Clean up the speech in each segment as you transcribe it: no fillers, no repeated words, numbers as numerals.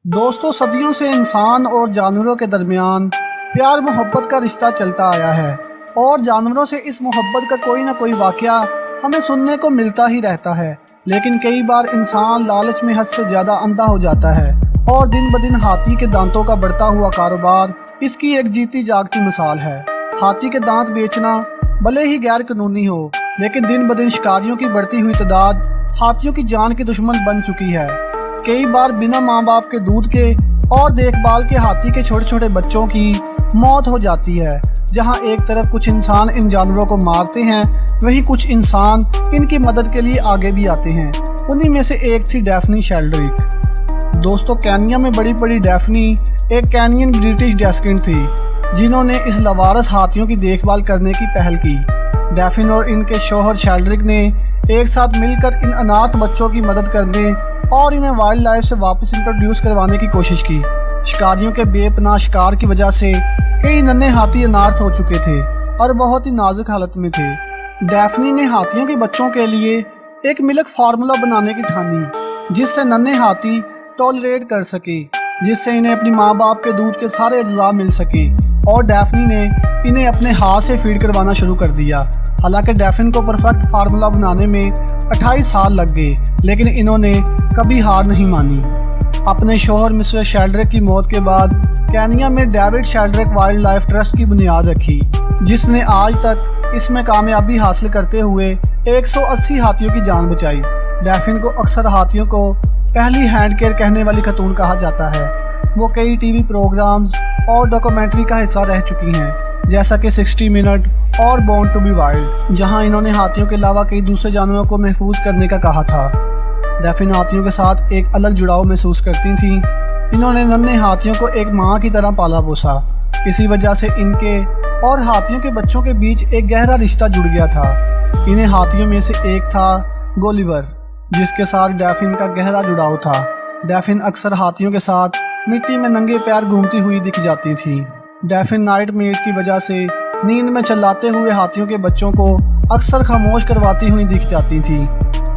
दोस्तों, सदियों से इंसान और जानवरों के दरमियान प्यार मोहब्बत का रिश्ता चलता आया है और जानवरों से इस मोहब्बत का कोई ना कोई वाक़या हमें सुनने को मिलता ही रहता है। लेकिन कई बार इंसान लालच में हद से ज़्यादा अंधा हो जाता है और दिन ब दिन हाथी के दांतों का बढ़ता हुआ कारोबार इसकी एक जीती जागती मिसाल है। हाथी के दांत बेचना भले ही गैर कानूनी हो, लेकिन दिन ब दिन शिकारियों की बढ़ती हुई तादाद हाथियों की जान की दुश्मन बन चुकी है। कई बार बिना माँ बाप के दूध के और देखभाल के हाथी के छोटे छोटे बच्चों की मौत हो जाती है। जहाँ एक तरफ कुछ इंसान इन जानवरों को मारते हैं, वहीं कुछ इंसान इनकी मदद के लिए आगे भी आते हैं। उन्हीं में से एक थी डैफ्नी शेल्ड्रिक। दोस्तों, केन्या में बड़ी बड़ी डैफ्नी एक केन्यन ब्रिटिश डेस्किन थी जिन्होंने इस लवारस हाथियों की देखभाल करने की पहल की। डैफिन और इनके शौहर शेल्ड्रिक ने एक साथ मिलकर इन अनाथ बच्चों की मदद करने और इन्हें वाइल्ड लाइफ से वापस इंट्रोड्यूस करवाने की कोशिश की। शिकारियों के बेपनाह शिकार की वजह से कई नन्हे हाथी अनाथ हो चुके थे और बहुत ही नाजुक हालत में थे। डैफ्नी ने हाथियों के बच्चों के लिए एक मिल्क फार्मूला बनाने की ठानी, जिससे नन्हे हाथी टॉलरेट कर सके, जिससे इन्हें अपनी माँ बाप के दूध के सारे अज्जा मिल सके। और डैफ्नी ने इन्हें अपने हाथ से फीड करवाना शुरू कर दिया। हालांकि डैफिन को परफेक्ट फार्मूला बनाने में 28 साल लग गए, लेकिन इन्होंने कभी हार नहीं मानी। अपने शौहर मिस्टर शेल्ड्रिक की मौत के बाद केन्या में David Sheldrick wild life trust की बुनियाद रखी, जिसने आज तक इसमें कामयाबी हासिल करते हुए 180 हाथियों की जान बचाई। डैफिन को अक्सर हाथियों को पहली हैंड केयर कहने वाली खतून कहा जाता है। वो कई टीवी प्रोग्राम्स और डॉक्यूमेंट्री का हिस्सा रह चुकी हैं, जैसा कि 60 मिनट और बॉर्न टू बी वाइल्ड, जहां इन्होंने हाथियों के अलावा कई दूसरे जानवरों को महफूज करने का कहा था। डैफिन हाथियों के साथ एक अलग जुड़ाव महसूस करती थीं। इन्होंने नन्हे हाथियों को एक माँ की तरह पाला पोसा। इसी वजह से इनके और हाथियों के बच्चों के बीच एक गहरा रिश्ता जुड़ गया था। इन्हें हाथियों में से एक था गोलिवर, जिसके साथ डैफिन का गहरा जुड़ाव था। डैफिन अक्सर हाथियों के साथ मिट्टी में नंगे पैर घूमती हुई दिख जाती थी। डैफिन नाइट मेट की वजह से नींद में चिल्लाते हुए हाथियों के बच्चों को अक्सर खामोश करवाती हुई दिख जाती थी।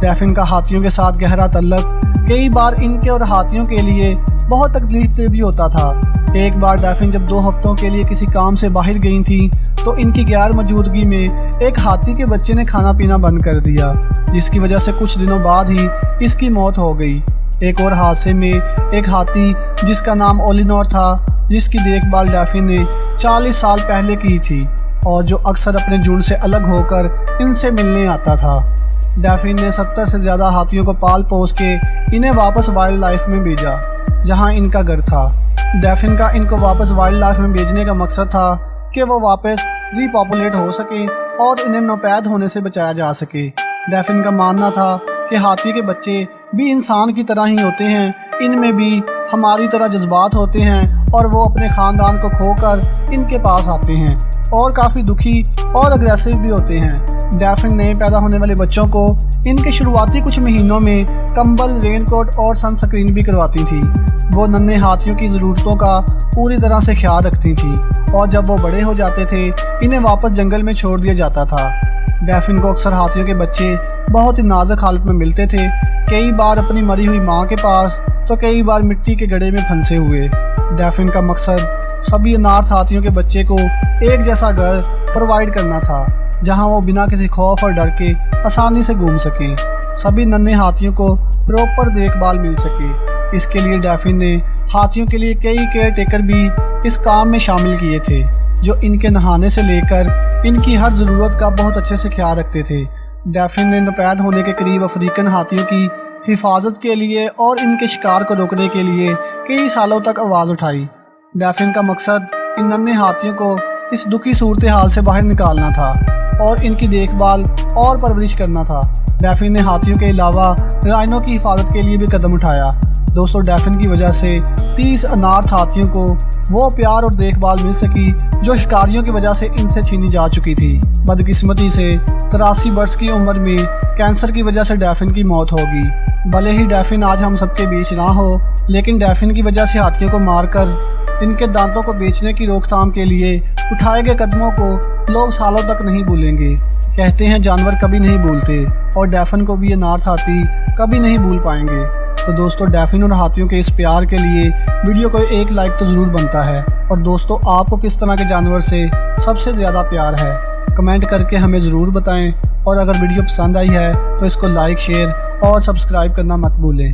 डैफिन का हाथियों के साथ गहरा तल्लक कई बार इनके और हाथियों के लिए बहुत तकलीफदेह भी होता था। एक बार डैफिन जब 2 हफ्तों के लिए किसी काम से बाहर गई थी, तो इनकी गैर मौजूदगी में एक हाथी के बच्चे ने खाना पीना बंद कर दिया, जिसकी वजह से कुछ दिनों बाद ही इसकी मौत हो गई। एक और हादसे में एक हाथी जिसका नाम ओलिनोर था, जिसकी देखभाल डैफिन ने 40 साल पहले की थी और जो अक्सर अपने झुंड से अलग होकर इनसे मिलने आता था। डैफिन ने 70 से ज़्यादा हाथियों को पाल पोस के इन्हें वापस वाइल्ड लाइफ में भेजा, जहां इनका घर था। डैफिन का इनको वापस वाइल्ड लाइफ में भेजने का मकसद था कि वो वापस रीपॉपुलेट हो सके और इन्हें नौपैद होने से बचाया जा सके। डैफिन का मानना था कि हाथी के बच्चे भी इंसान की तरह ही होते हैं, इनमें भी हमारी तरह जज्बात होते हैं और वो अपने ख़ानदान को खोकर इनके पास आते हैं और काफ़ी दुखी और अग्रेसिव भी होते हैं। डैफिन ने पैदा होने वाले बच्चों को इनके शुरुआती कुछ महीनों में कंबल, रेनकोट और सनस्क्रीन भी करवाती थी। वो नन्हे हाथियों की ज़रूरतों का पूरी तरह से ख्याल रखती थी और जब वो बड़े हो जाते थे, इन्हें वापस जंगल में छोड़ दिया जाता था। डैफिन को अक्सर हाथियों के बच्चे बहुत ही नाजुक हालत में मिलते थे, कई बार अपनी मरी हुई माँ के पास, तो कई बार मिट्टी के गड्ढे में फंसे हुए। डैफिन का मकसद सभी अनाथ हाथियों के बच्चे को एक जैसा घर प्रोवाइड करना था, जहां वो बिना किसी खौफ और डर के आसानी से घूम सकें, सभी नन्हे हाथियों को प्रॉपर देखभाल मिल सके। इसके लिए डैफिन ने हाथियों के लिए कई केयर टेकर भी इस काम में शामिल किए थे, जो इनके नहाने से लेकर इनकी हर ज़रूरत का बहुत अच्छे से ख्याल रखते थे। डैफिन ने नौपैद होने के करीब अफ्रीकन हाथियों की हिफाजत के लिए और इनके शिकार को रोकने के लिए कई सालों तक आवाज़ उठाई। डैफिन का मकसद इन नन्हे हाथियों को इस दुखी सूरत हाल से बाहर निकालना था और इनकी देखभाल और परवरिश करना था। डैफिन ने हाथियों के अलावा राइनो की हिफाजत के लिए भी कदम उठाया। दोस्तों, डैफिन की वजह से 30 अनाथ हाथियों को वो प्यार और देखभाल मिल सकी जो शिकारियों की वजह से इनसे छीनी जा चुकी थी। बदकिस्मती से 83 वर्ष की उम्र में कैंसर की वजह से डैफिन की मौत होगी। भले ही डैफिन आज हम सबके बीच ना हो, लेकिन डैफिन की वजह से हाथियों को मारकर इनके दांतों को बेचने की रोकथाम के लिए उठाए गए कदमों को लोग सालों तक नहीं भूलेंगे। कहते हैं जानवर कभी नहीं भूलते और डैफिन को भी अनाथ हाथी कभी नहीं भूल पाएंगे। तो दोस्तों डॉल्फिन और हाथियों के इस प्यार के लिए वीडियो को एक लाइक तो ज़रूर बनता है। और दोस्तों आपको किस तरह के जानवर से सबसे ज़्यादा प्यार है, कमेंट करके हमें ज़रूर बताएं। और अगर वीडियो पसंद आई है तो इसको लाइक, शेयर और सब्सक्राइब करना मत भूलें।